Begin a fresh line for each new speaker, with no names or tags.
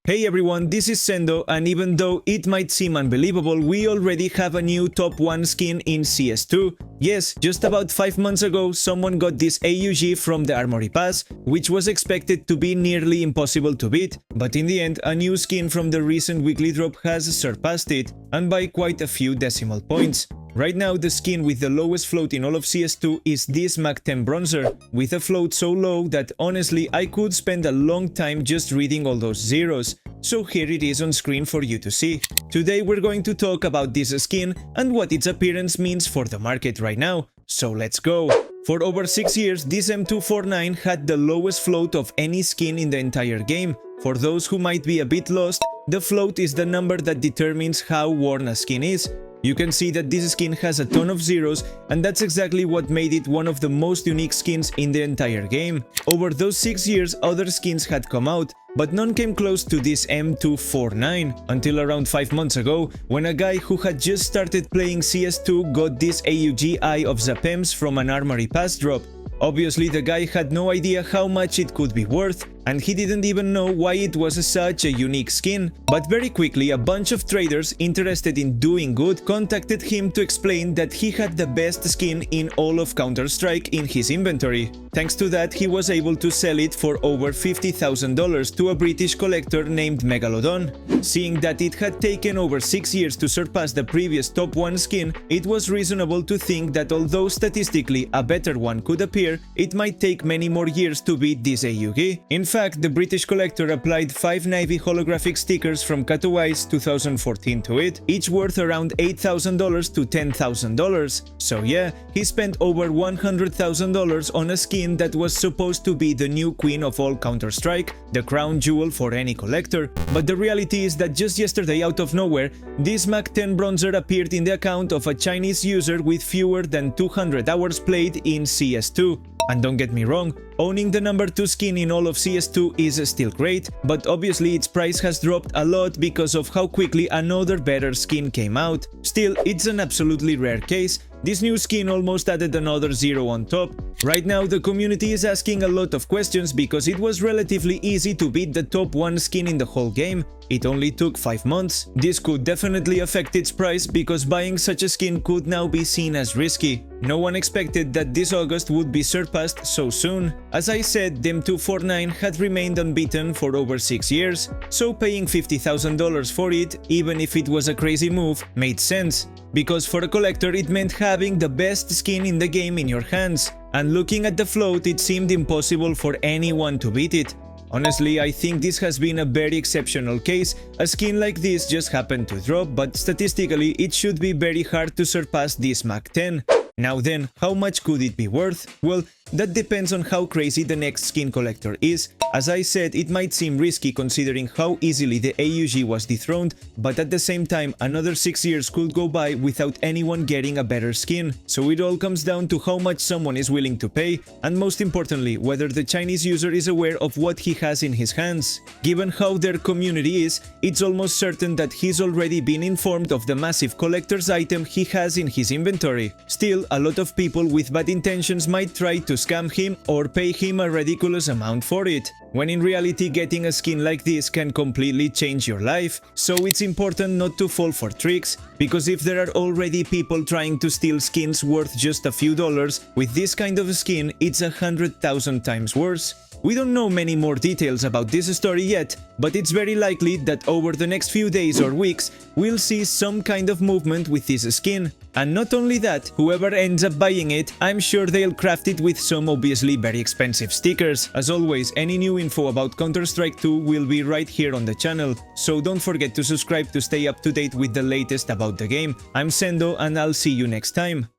Hey everyone, this is Sendoh, and even though it might seem unbelievable, we already have a new top 1 skin in CS2. Yes, just about 5 months ago, someone got this AUG from the Armory Pass, which was expected to be nearly impossible to beat, but in the end, a new skin from the recent weekly drop has surpassed it, and by quite a few decimal points. Right now, the skin with the lowest float in all of CS2 is this Mach 10 bronzer, with a float so low that honestly I could spend a long time just reading all those zeros. So here it is on screen for you to see. Today we're going to talk about this skin and what its appearance means for the market right now. So let's go! For over 6 years, this M249 had the lowest float of any skin in the entire game. For those who might be a bit lost, the float is the number that determines how worn a skin is. You can see that this skin has a ton of zeros, and that's exactly what made it one of the most unique skins in the entire game. Over those 6 years, other skins had come out, but none came close to this M249, until around 5 months ago, when a guy who had just started playing CS2 got this AUG Eye of Zapems from an Armory Pass drop. Obviously, the guy had no idea how much it could be worth, and he didn't even know why it was such a unique skin. But very quickly, a bunch of traders interested in doing good contacted him to explain that he had the best skin in all of Counter-Strike in his inventory. Thanks to that, he was able to sell it for over $50,000 to a British collector named Megalodon. Seeing that it had taken over 6 years to surpass the previous top 1 skin, it was reasonable to think that although statistically a better one could appear, it might take many more years to beat this AUG. In fact, the British collector applied 5 Navy holographic stickers from Katowice 2014 to it, each worth around $8,000 to $10,000. So yeah, he spent over $100,000 on a skin that was supposed to be the new queen of all Counter-Strike, the crown jewel for any collector. But the reality is that just yesterday, out of nowhere, this Mach 10 bronzer appeared in the account of a Chinese user with fewer than 200 hours played in CS2. And don't get me wrong, owning the number 2 skin in all of CS2 is still great, but obviously its price has dropped a lot because of how quickly another better skin came out. Still, it's an absolutely rare case. This new skin almost added another zero on top. Right now, the community is asking a lot of questions because it was relatively easy to beat the top 1 skin in the whole game. It only took 5 months. This could definitely affect its price because buying such a skin could now be seen as risky. No one expected that this August would be surpassed so soon. As I said, the M249 had remained unbeaten for over 6 years, so paying $50,000 for it, even if it was a crazy move, made sense. Because for a collector it meant having the best skin in the game in your hands, and looking at the float it seemed impossible for anyone to beat it. Honestly, I think this has been a very exceptional case. A skin like this just happened to drop, but statistically it should be very hard to surpass this Mach 10. Now then, how much could it be worth? Well, that depends on how crazy the next skin collector is. As I said, it might seem risky considering how easily the AUG was dethroned, but at the same time, another 6 years could go by without anyone getting a better skin. So it all comes down to how much someone is willing to pay, and most importantly, whether the Chinese user is aware of what he has in his hands. Given how their community is, it's almost certain that he's already been informed of the massive collector's item he has in his inventory. Still, a lot of people with bad intentions might try to scam him or pay him a ridiculous amount for it, when in reality getting a skin like this can completely change your life. So it's important not to fall for tricks, because if there are already people trying to steal skins worth just a few dollars, with this kind of skin it's 100,000 times worse. We don't know many more details about this story yet, but it's very likely that over the next few days or weeks, we'll see some kind of movement with this skin. And not only that, whoever ends up buying it, I'm sure they'll craft it with some obviously very expensive stickers. As always, any new info about Counter-Strike 2 will be right here on the channel, so don't forget to subscribe to stay up to date with the latest about the game. I'm Sendoh, and I'll see you next time.